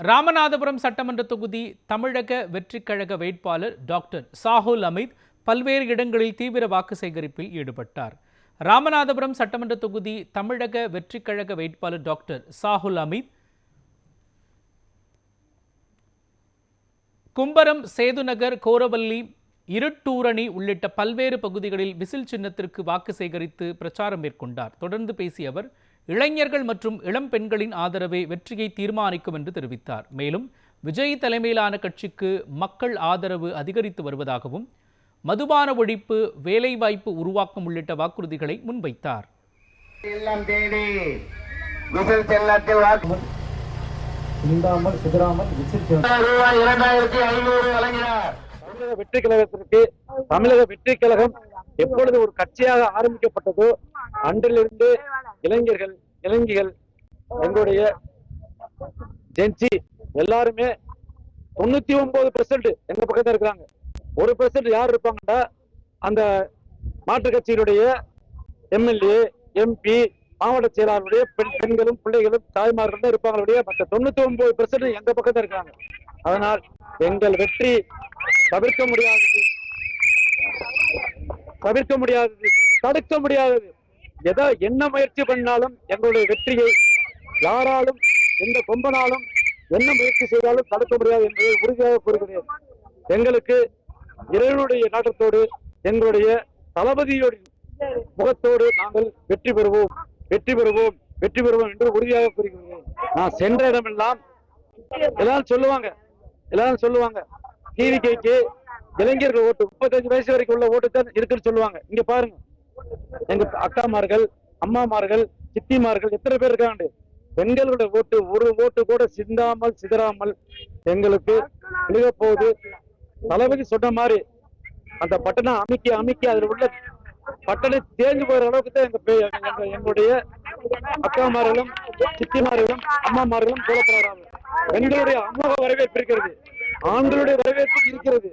ராமநாதபுரம் சட்டமன்ற தொகுதி தமிழக வெற்றிக் கழக வேட்பாளர் டாக்டர் சாஹுல் அமீத் பல்வேறு இடங்களில் தீவிர வாக்கு சேகரிப்பில் ஈடுபட்டார். ராமநாதபுரம் சட்டமன்ற தொகுதி தமிழக வெற்றிக் கழக வேட்பாளர் டாக்டர் சாஹுல் அமீத் கும்பரம், சேதுநகர், கோரவல்லி, இருட்டூரணி உள்ளிட்ட பல்வேறு பகுதிகளில் விசில் சின்னத்திற்கு வாக்கு சேகரித்து பிரச்சாரம் மேற்கொண்டார். தொடர்ந்து பேசிய அவர், இளைஞர்கள் மற்றும் இளம் பெண்களின் ஆதரவே வெற்றியை தீர்மானிக்கும் என்று தெரிவித்தார். மேலும் விஜய் தலைமையிலான கட்சிக்கு மக்கள் ஆதரவு அதிகரித்து வருவதாகவும், மதுபான ஒழிப்பு, வேலைவாய்ப்பு உருவாக்கம் உள்ளிட்ட வாக்குறுதிகளை முன்வைத்தார். வெற்றி கழகத்திற்கு தமிழக வெற்றி கழகம் எப்பொழுது ஒரு கட்சியாக ஆரம்பிக்கப்பட்டதோ அன்றிலிருந்து இளைஞர்கள், இளைஞிகள், எங்களுடைய ஜென்சி எல்லாருமே 99% எங்க பக்கத்துல இருக்கிறாங்க. 1% யார் இருப்பாங்கன்னா அந்த மாற்று கட்சியினுடைய எம்எல்ஏ, எம்பி, மாவட்ட செயலாளருடைய பெண்களும் பிள்ளைகளும் தாய்மார்கள் தான் இருப்பாங்களுடைய. மற்ற 99% எங்க பக்கத்துல இருக்காங்க. அதனால் எங்கள் வெற்றி தவிர்க்க முடியாதது, தடுக்க முடியாதது. என்ன முயற்சி பண்ணாலும் எங்களுடைய வெற்றியை யாராலும், எந்த கொம்பனாலும் என்ன முயற்சி செய்தாலும் தடுக்க முடியாது என்பதை உறுதியாக கூறுகிறேன். எங்களுக்கு இறைவனுடைய நாட்டத்தோடு, எங்களுடைய தளபதியோடு முகத்தோடு நாங்கள் வெற்றி பெறுவோம் என்று உறுதியாக கூறுகிறேன். நான் சென்ற இடமெல்லாம் எல்லாரும் சொல்லுவாங்க டிவிக்கு இளைஞர்கள் ஓட்டு 35 வயசு வரைக்கும் உள்ள ஓட்டு தான் இருக்குன்னு சொல்லுவாங்க. இங்க பாருங்க, எங்க அக்காமார்கள், அம்மாமார்கள், சித்திமார்கள் எத்தனை பேர் இருக்காங்க. பெண்களுடைய ஓட்டு ஒரு ஓட்டு கூட சிதறாமல் எங்களுக்கு விழுக போகுது. தளபதி சொன்ன மாதிரி அந்த பட்டணை அமைக்கி அதில் உள்ள பட்டணை தேர்ந்து போகிற அளவுக்கு தான் எங்களுடைய அக்காமார்களும், சித்திமார்களும், அம்மாமார்களும் போடப்படுறாங்க. பெண்களுடைய அமோக வரவேற்பு இருக்கிறது, ஆண்களுடைய வரவேற்பு இருக்கிறது,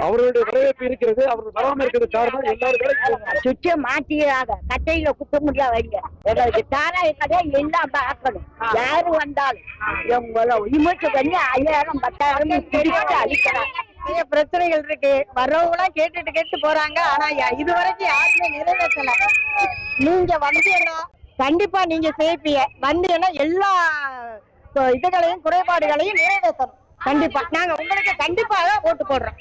அவர்களுடைய வரவேற்பு இருக்கிறது. அவர்கள் வராம இருக்கிறது காரணம் எல்லாரும் மாற்றியாக கட்டையில குத்த முடியாது. எங்களுக்கு தாராய கதையை எல்லாம் பார்க்கணும். யாரு வந்தாலும் விமர்சை பண்ணி 5000 10,000 அளிக்கலாம். பிரச்சனைகள் இருக்கு, வர்றவங்களாம் கேட்டு போறாங்க. ஆனா இதுவரைக்கும் யாருமே நிறைவேற்றல. நீங்க வந்தீங்கன்னா கண்டிப்பா நீங்க சேர்ப்பீங்க. வந்தீங்கன்னா எல்லா இதுகளையும், குறைபாடுகளையும் நிறைவேற்றணும். கண்டிப்பா நாங்க உங்களுக்கு கண்டிப்பாக ஓட்டு போடுறோம்.